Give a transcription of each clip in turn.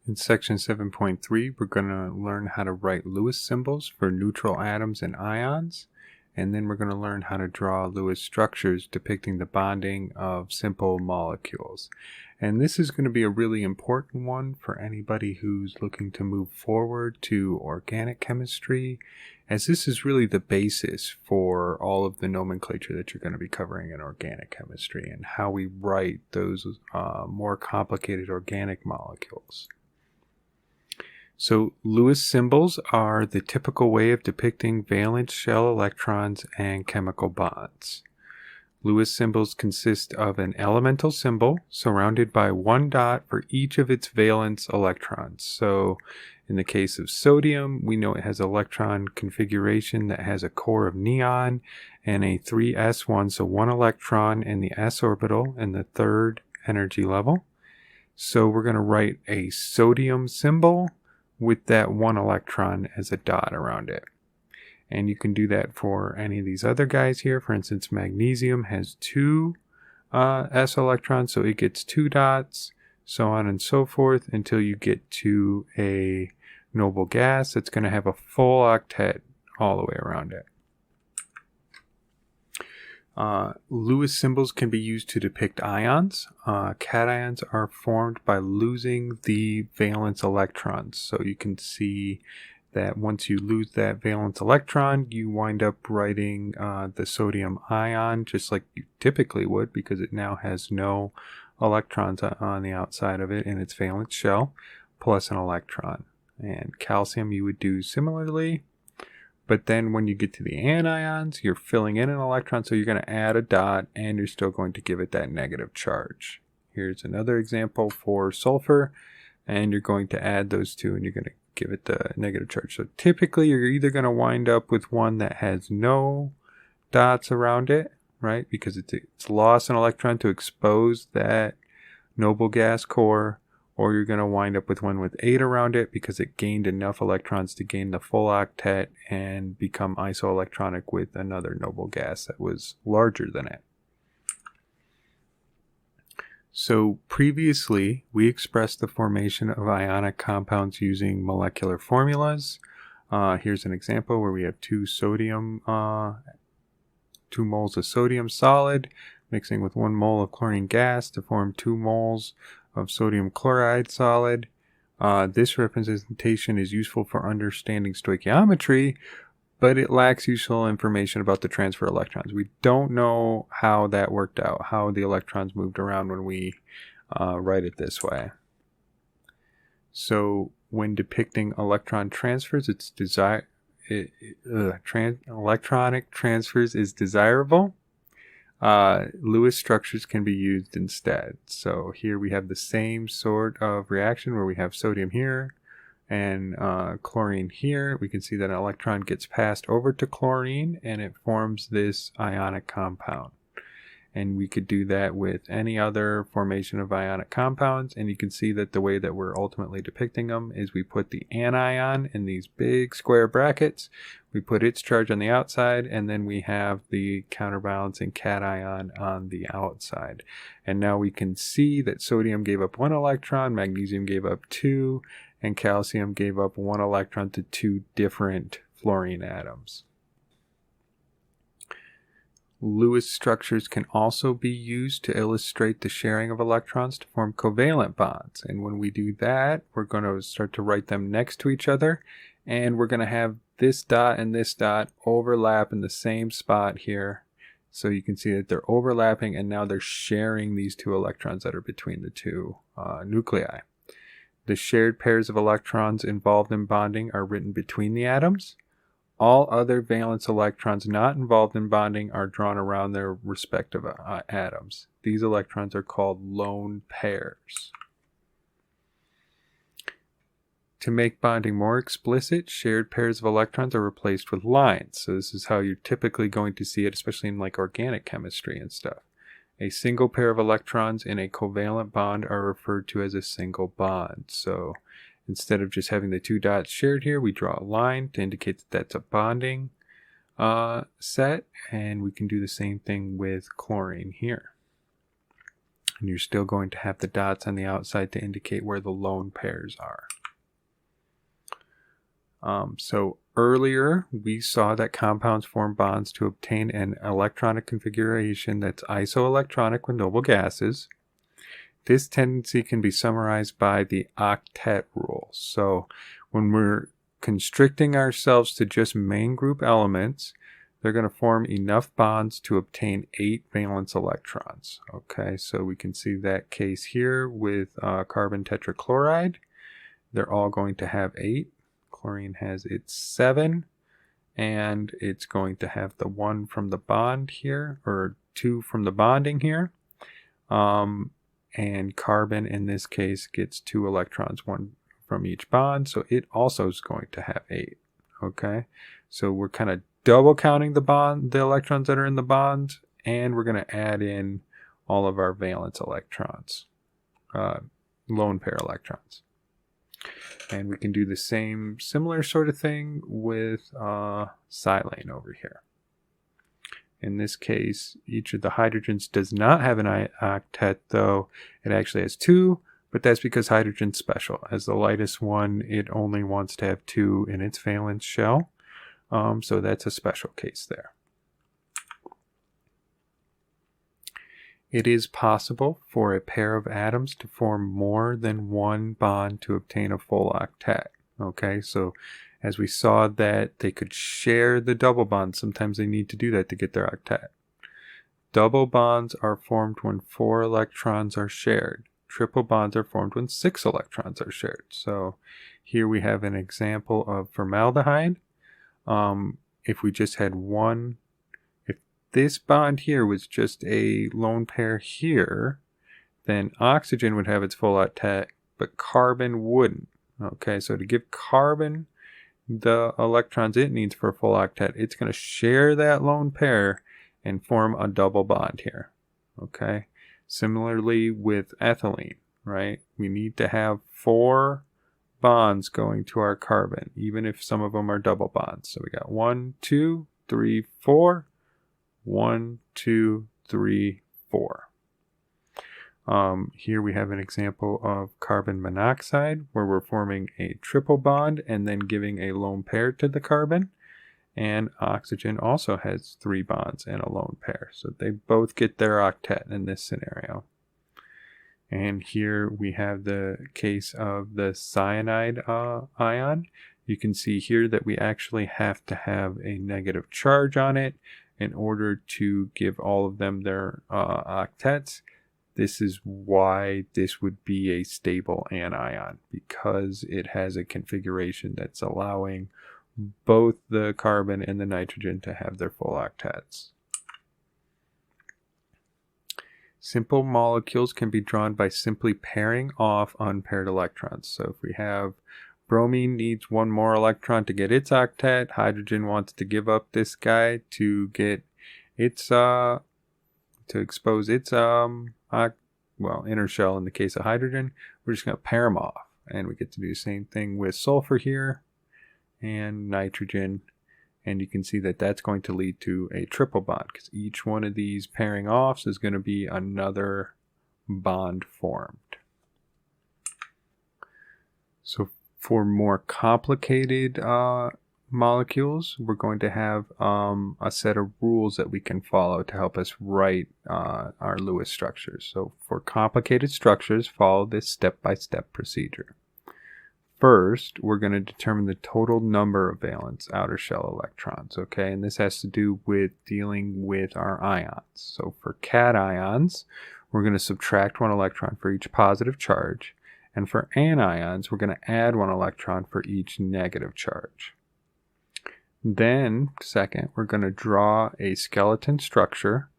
In section 7.3, we're going to learn how to write Lewis symbols for neutral atoms and ions, and then we're going to learn how to draw Lewis structures depicting the bonding of simple molecules. And this is going to be a really important one for anybody who's looking to move forward to organic chemistry, as this is really the basis for all of the nomenclature that you're going to be covering in organic chemistry and how we write those more complicated organic molecules. So Lewis symbols are the typical way of depicting valence shell electrons and chemical bonds. Lewis symbols consist of an elemental symbol surrounded by one dot for each of its valence electrons. So in the case of sodium, we know it has electron configuration that has a core of neon and a 3s1, so one electron in the s orbital in the third energy level. So we're going to write a sodium symbol with that one electron as a dot around it. And you can do that for any of these other guys here. For instance, magnesium has two s electrons, so it gets two dots, so on and so forth, until you get to a noble gas that's going to have a full octet all the way around it. Lewis symbols can be used to depict ions. Cations are formed by losing the valence electrons. So you can see that once you lose that valence electron, you wind up writing the sodium ion just like you typically would, because it now has no electrons on the outside of it in its valence shell, plus an electron. And calcium you would do similarly. But then when you get to the anions, you're filling in an electron, so you're going to add a dot, and you're still going to give it that negative charge. Here's another example for sulfur, and you're going to add those two, and you're going to give it the negative charge. So typically, you're either going to wind up with one that has no dots around it, right, because it's lost an electron to expose that noble gas core, or you're going to wind up with one with 8 around it because it gained enough electrons to gain the full octet and become isoelectronic with another noble gas that was larger than it. So previously, we expressed the formation of ionic compounds using molecular formulas. Here's an example where we have 2 moles of sodium solid mixing with 1 mole of chlorine gas to form 2 moles of sodium chloride solid. This representation is useful for understanding stoichiometry, but it lacks useful information about the transfer of electrons. We don't know how that worked out, how the electrons moved around when we write it this way. So when depicting electron transfers, electronic transfers is desirable. Lewis structures can be used instead. So here we have the same sort of reaction where we have sodium here and chlorine here. We can see that an electron gets passed over to chlorine and it forms this ionic compound. And we could do that with any other formation of ionic compounds. And you can see that the way that we're ultimately depicting them is we put the anion in these big square brackets. We put its charge on the outside, and then we have the counterbalancing cation on the outside. And now we can see that sodium gave up 1 electron, magnesium gave up 2, and calcium gave up 1 electron to 2 different fluorine atoms. Lewis structures can also be used to illustrate the sharing of electrons to form covalent bonds. And when we do that, we're going to start to write them next to each other. And we're going to have this dot and this dot overlap in the same spot here. So you can see that they're overlapping, and now they're sharing these 2 electrons that are between the 2 nuclei. The shared pairs of electrons involved in bonding are written between the atoms. All other valence electrons not involved in bonding are drawn around their respective atoms. These electrons are called lone pairs. To make bonding more explicit, shared pairs of electrons are replaced with lines. So this is how you're typically going to see it, especially in like organic chemistry and stuff. A single pair of electrons in a covalent bond are referred to as a single bond. So instead of just having the 2 dots shared here, we draw a line to indicate that that's a bonding set, and we can do the same thing with chlorine here. And you're still going to have the dots on the outside to indicate where the lone pairs are. So earlier we saw that compounds form bonds to obtain an electronic configuration that's isoelectronic with noble gases. This tendency can be summarized by the octet rule. So when we're constricting ourselves to just main group elements, they're going to form enough bonds to obtain 8 valence electrons. Okay, so we can see that case here with carbon tetrachloride. They're all going to have 8. Chlorine has its 7, and it's going to have the 1 from the bond here, or 2 from the bonding here. And carbon in this case gets 2 electrons, 1 from each bond, so it also is going to have 8. Okay, so we're kind of double counting the electrons that are in the bond, and we're going to add in all of our valence electrons, lone pair electrons. And we can do the similar sort of thing with silane over here. In this case, each of the hydrogens does not have an octet, though it actually has 2, but that's because hydrogen's special. As the lightest one, it only wants to have 2 in its valence shell. So that's a special case there. It is possible for a pair of atoms to form more than one bond to obtain a full octet. Okay, so as we saw that they could share the double bond, sometimes they need to do that to get their octet. Double bonds are formed when 4 electrons are shared. Triple bonds are formed when 6 electrons are shared. So here we have an example of formaldehyde. If we just had one, if this bond here was just a lone pair here, then oxygen would have its full octet, but carbon wouldn't. Okay, so to give carbon the electrons it needs for a full octet, it's going to share that lone pair and form a double bond here. Okay, similarly with ethylene, right? We need to have 4 bonds going to our carbon, even if some of them are double bonds. So we got 1, 2, 3, 4. 1, 2, 3, 4. Here we have an example of carbon monoxide where we're forming a triple bond and then giving a lone pair to the carbon. And oxygen also has 3 bonds and a lone pair. So they both get their octet in this scenario. And here we have the case of the cyanide ion. You can see here that we actually have to have a negative charge on it in order to give all of them their octets. This is why this would be a stable anion, because it has a configuration that's allowing both the carbon and the nitrogen to have their full octets. Simple molecules can be drawn by simply pairing off unpaired electrons. So if we have bromine needs 1 more electron to get its octet, hydrogen wants to give up this guy to get its to expose its inner shell in the case of hydrogen. We're just going to pair them off, and we get to do the same thing with sulfur here and nitrogen. And you can see that that's going to lead to a triple bond, because each one of these pairing offs is going to be another bond formed. So for more complicated molecules, we're going to have a set of rules that we can follow to help us write our Lewis structures. So for complicated structures, follow this step-by-step procedure. First, we're going to determine the total number of valence outer shell electrons, okay? And this has to do with dealing with our ions. So for cations, we're going to subtract 1 electron for each positive charge. And for anions, we're going to add 1 electron for each negative charge. Then, second, we're going to draw a skeleton structure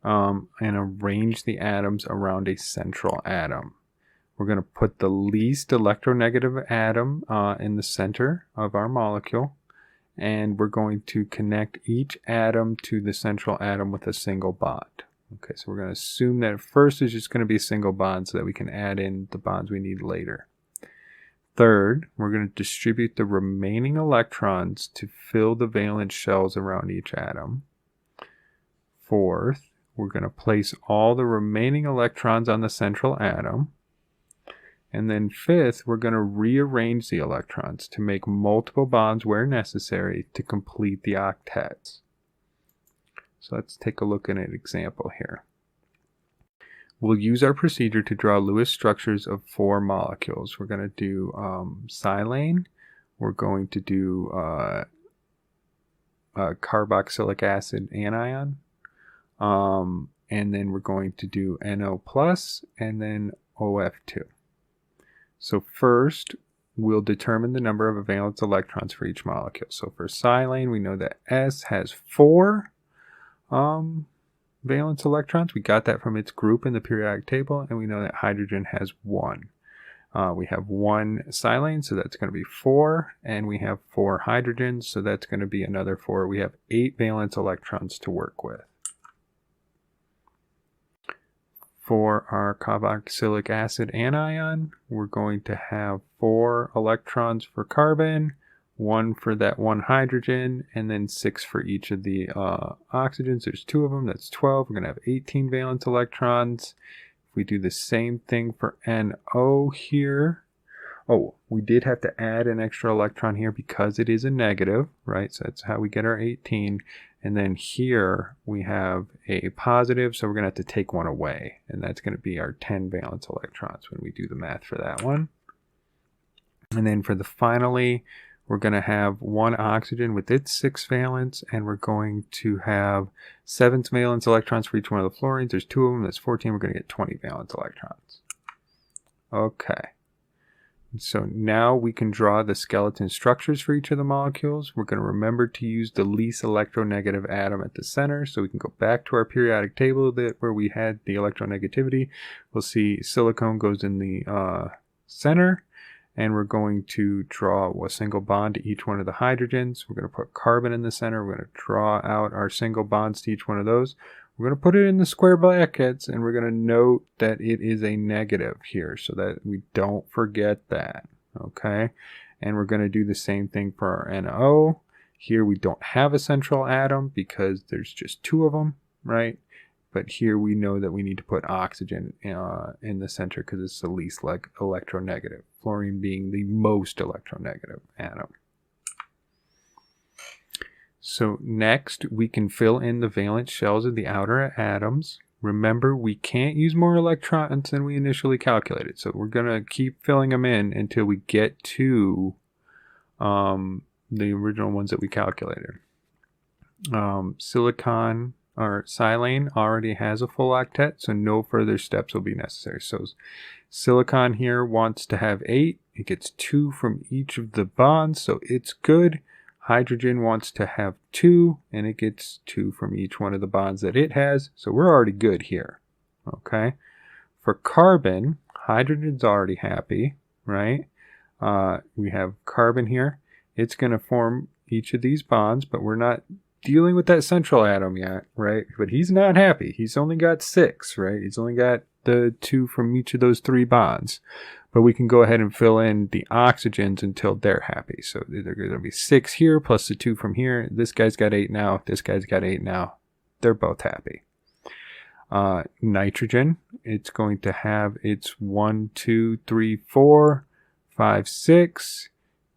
and arrange the atoms around a central atom. We're going to put the least electronegative atom in the center of our molecule, and we're going to connect each atom to the central atom with a single bond. Okay, so we're going to assume that at first it's just going to be a single bond so that we can add in the bonds we need later. Third, we're going to distribute the remaining electrons to fill the valence shells around each atom. Fourth, we're going to place all the remaining electrons on the central atom. And then fifth, we're going to rearrange the electrons to make multiple bonds where necessary to complete the octets. So let's take a look at an example here. We'll use our procedure to draw Lewis structures of 4 molecules. We're going to do silane. We're going to do carboxylic acid anion. And then we're going to do NO+, and then OF2. So first, we'll determine the number of valence electrons for each molecule. So for silane, we know that S has 4 valence electrons. We got that from its group in the periodic table, and we know that hydrogen has 1. We have 1 silane, so that's going to be 4, and we have 4 hydrogens, so that's going to be another 4. We have 8 valence electrons to work with. For our carboxylic acid anion, we're going to have 4 electrons for carbon, 1 for that 1 hydrogen, and then 6 for each of the oxygens. There's 2 of them, that's 12. We're going to have 18 valence electrons. If we do the same thing for NO here, oh, we did have to add an extra electron here because it is a negative, right? So that's how we get our 18. And then here we have a positive, so we're going to have to take 1 away. And that's going to be our 10 valence electrons when we do the math for that one. And then for the finally, we're going to have 1 oxygen with its 6 valence, and we're going to have 7 valence electrons for each one of the fluorines. There's 2 of them, that's 14. We're going to get 20 valence electrons. Okay. So now we can draw the skeleton structures for each of the molecules. We're going to remember to use the least electronegative atom at the center. So we can go back to our periodic table where we had the electronegativity. We'll see silicone goes in the center. And we're going to draw a single bond to each one of the hydrogens. We're going to put carbon in the center. We're going to draw out our single bonds to each one of those. We're going to put it in the square brackets, and we're going to note that it is a negative here so that we don't forget that, okay? And we're going to do the same thing for our NO. Here we don't have a central atom because there's just 2 of them, right? But here we know that we need to put oxygen in the center because it's the least electronegative, fluorine being the most electronegative atom. So next, we can fill in the valence shells of the outer atoms. Remember, we can't use more electrons than we initially calculated. So we're going to keep filling them in until we get to the original ones that we calculated. Silicon or silane already has a full octet, so no further steps will be necessary. So silicon here wants to have 8. It gets 2 from each of the bonds, so it's good. Hydrogen wants to have 2, and it gets 2 from each one of the bonds that it has, so we're already good here, okay? For carbon, hydrogen's already happy, right? We have carbon here. It's going to form each of these bonds, but we're not dealing with that central atom yet, right? But he's not happy. He's only got 6, right? He's only got the 2 from each of those 3 bonds. But we can go ahead and fill in the oxygens until they're happy. So they're going to be 6 here plus the 2 from here. This guy's got 8 now. This guy's got 8 now. They're both happy. Nitrogen, it's going to have its 1, 2, 3, 4, 5, 6.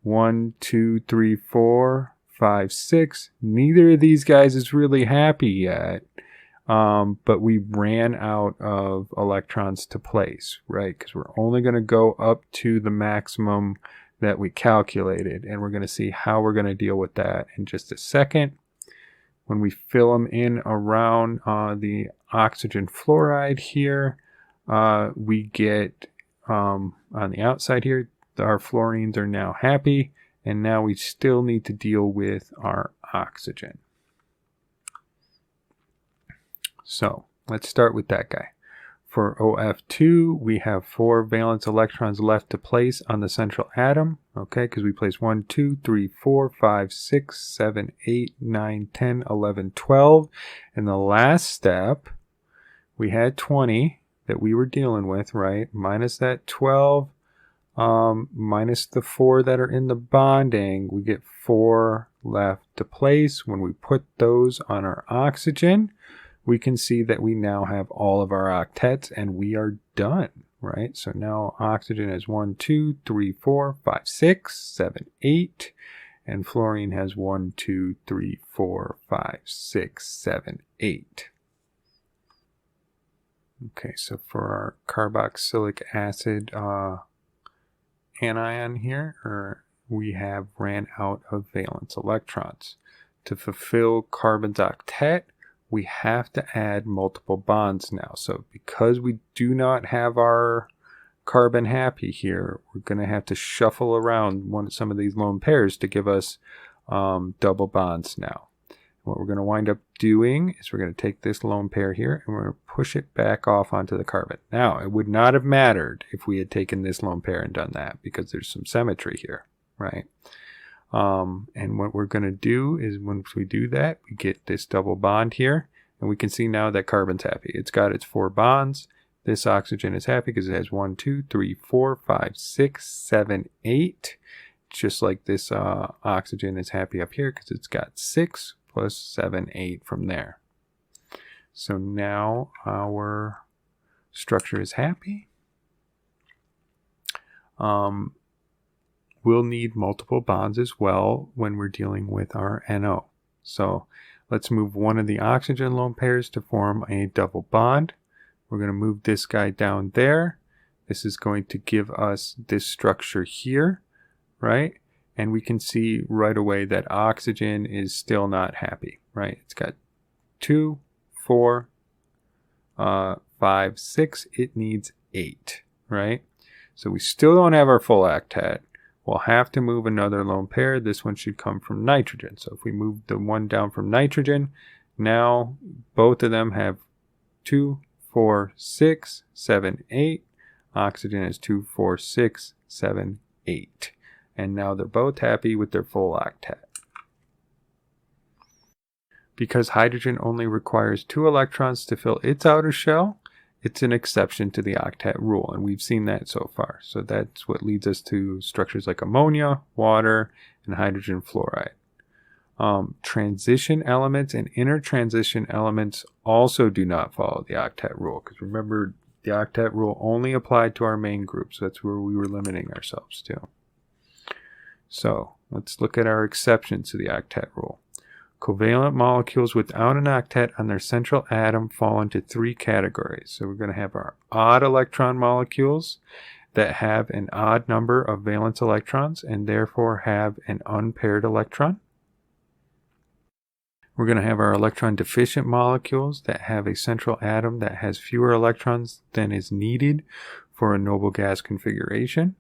1, 2, 3, 4, 5, 6. Neither of these guys is really happy yet. But we ran out of electrons to place, right? Because we're only going to go up to the maximum that we calculated, and we're going to see how we're going to deal with that in just a second. When we fill them in around the oxygen fluoride here, we get on the outside here, our fluorines are now happy, and now we still need to deal with our oxygen. So let's start with that guy. For OF2, we have 4 valence electrons left to place on the central atom, okay, because we place 1, 2, 3, 4, 5, 6, 7, 8, 9, 10, 11, 12. And the last step, we had 20 that we were dealing with, right? Minus that 12, minus the 4 that are in the bonding, we get 4 left to place. When we put those on our oxygen, we can see that we now have all of our octets and we are done, right? So now oxygen has 1, 2, 3, 4, 5, 6, 7, 8, and fluorine has 1, 2, 3, 4, 5, 6, 7, 8. Okay, so for our carboxylic acid anion here, we have ran out of valence electrons. To fulfill carbon's octet, we have to add multiple bonds now. So because we do not have our carbon happy here, we're going to have to shuffle around some of these lone pairs to give us double bonds now. What we're going to wind up doing is we're going to take this lone pair here and we're going to push it back off onto the carbon. Now, it would not have mattered if we had taken this lone pair and done that because there's some symmetry here, right? And what we're going to do is once we do that, we get this double bond here, and we can see now that carbon's happy. It's got its 4 bonds. This oxygen is happy because it has 1, 2, 3, 4, 5, 6, 7, 8. Just like this oxygen is happy up here because it's got 6 plus 7, 8 from there. So now our structure is happy. We'll need multiple bonds as well when we're dealing with our NO. So let's move one of the oxygen lone pairs to form a double bond. We're going to move this guy down there. This is going to give us this structure here, right? And we can see right away that oxygen is still not happy, right? It's got 2, 4, 5, 6. It needs 8, right? So we still don't have our full octet. We'll have to move another lone pair. This one should come from nitrogen. So if we move the one down from nitrogen, now both of them have 2, 4, 6, 7, 8. Oxygen is 2, 4, 6, 7, 8. And now they're both happy with their full octet. Because hydrogen only requires 2 electrons to fill its outer shell, it's an exception to the octet rule, and we've seen that so far. So that's what leads us to structures like ammonia, water, and hydrogen fluoride. Transition elements and intertransition elements also do not follow the octet rule, because remember, the octet rule only applied to our main group, so that's where we were limiting ourselves to. So let's look at our exceptions to the octet rule. Covalent molecules without an octet on their central atom fall into 3 categories. So we're going to have our odd electron molecules that have an odd number of valence electrons and therefore have an unpaired electron. We're going to have our electron deficient molecules that have a central atom that has fewer electrons than is needed for a noble gas configuration.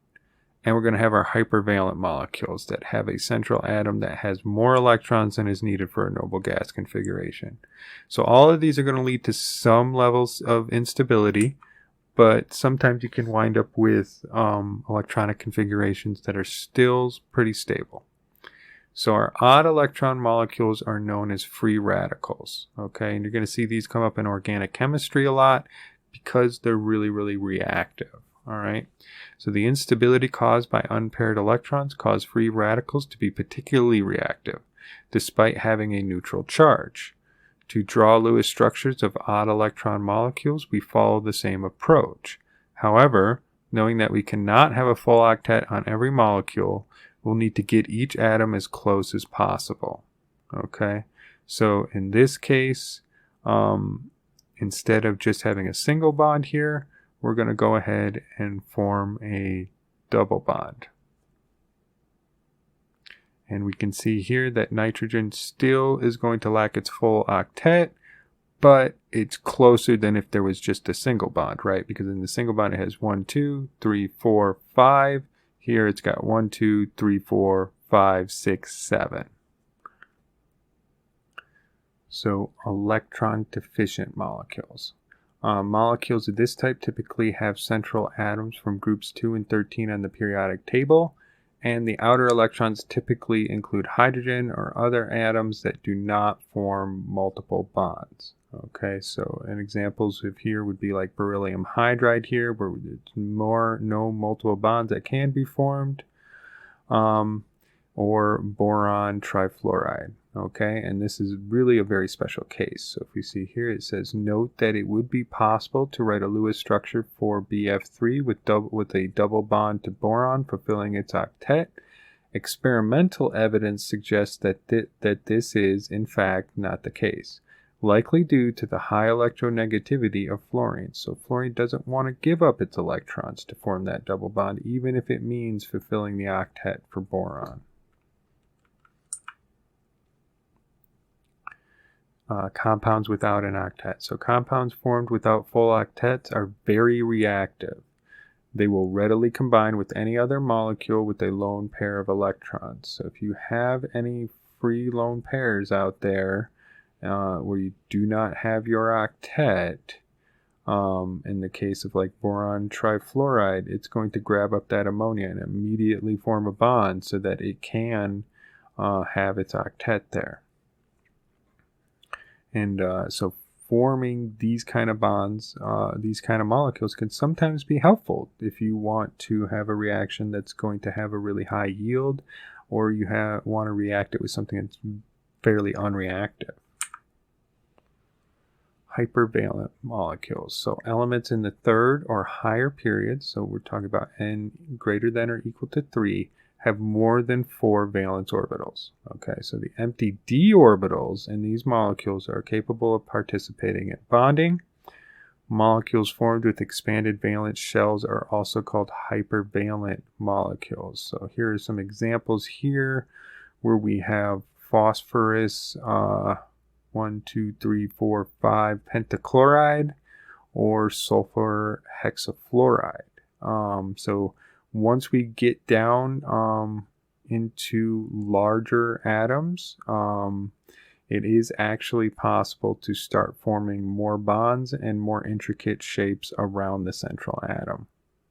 And we're going to have our hypervalent molecules that have a central atom that has more electrons than is needed for a noble gas configuration. So all of these are going to lead to some levels of instability, but sometimes you can wind up with electronic configurations that are still pretty stable. So our odd electron molecules are known as free radicals. Okay, and you're going to see these come up in organic chemistry a lot because they're really, really reactive. All right, so the instability caused by unpaired electrons cause free radicals to be particularly reactive, despite having a neutral charge. To draw Lewis structures of odd electron molecules, we follow the same approach. However, knowing that we cannot have a full octet on every molecule, we'll need to get each atom as close as possible. Okay, so in this case, instead of just having a single bond here, we're going to go ahead and form a double bond. And we can see here that nitrogen still is going to lack its full octet, but it's closer than if there was just a single bond, right? Because in the single bond it has 1, 2, 3, 4, 5. Here it's got 1, 2, 3, 4, 5, 6, 7. So electron deficient molecules. Molecules of this type typically have central atoms from groups 2 and 13 on the periodic table, and the outer electrons typically include hydrogen or other atoms that do not form multiple bonds. Okay, so an examples of here would be like beryllium hydride here, where there's no multiple bonds that can be formed, or boron trifluoride. Okay, and this is really a very special case. So if you see here, it says, note that it would be possible to write a Lewis structure for BF3 with a double bond to boron fulfilling its octet. Experimental evidence suggests that this is, in fact, not the case, likely due to the high electronegativity of fluorine. So fluorine doesn't want to give up its electrons to form that double bond, even if it means fulfilling the octet for boron. Compounds without an octet. So compounds formed without full octets are very reactive. They will readily combine with any other molecule with a lone pair of electrons. So if you have any free lone pairs out there where you do not have your octet, in the case of like boron trifluoride, it's going to grab up that ammonia and immediately form a bond so that it can have its octet there. And so forming these kind of bonds, these kind of molecules can sometimes be helpful if you want to have a reaction that's going to have a really high yield, or you want to react it with something that's fairly unreactive. Hypervalent molecules. So elements in the third or higher period, so we're talking about n greater than or equal to 3, have more than 4 valence orbitals. Okay, so the empty d orbitals in these molecules are capable of participating in bonding. Molecules formed with expanded valence shells are also called hypervalent molecules. So here are some examples here where we have phosphorus 1, 2, 3, 4, 5 pentachloride or sulfur hexafluoride. So once we get down into larger atoms, it is actually possible to start forming more bonds and more intricate shapes around the central atom.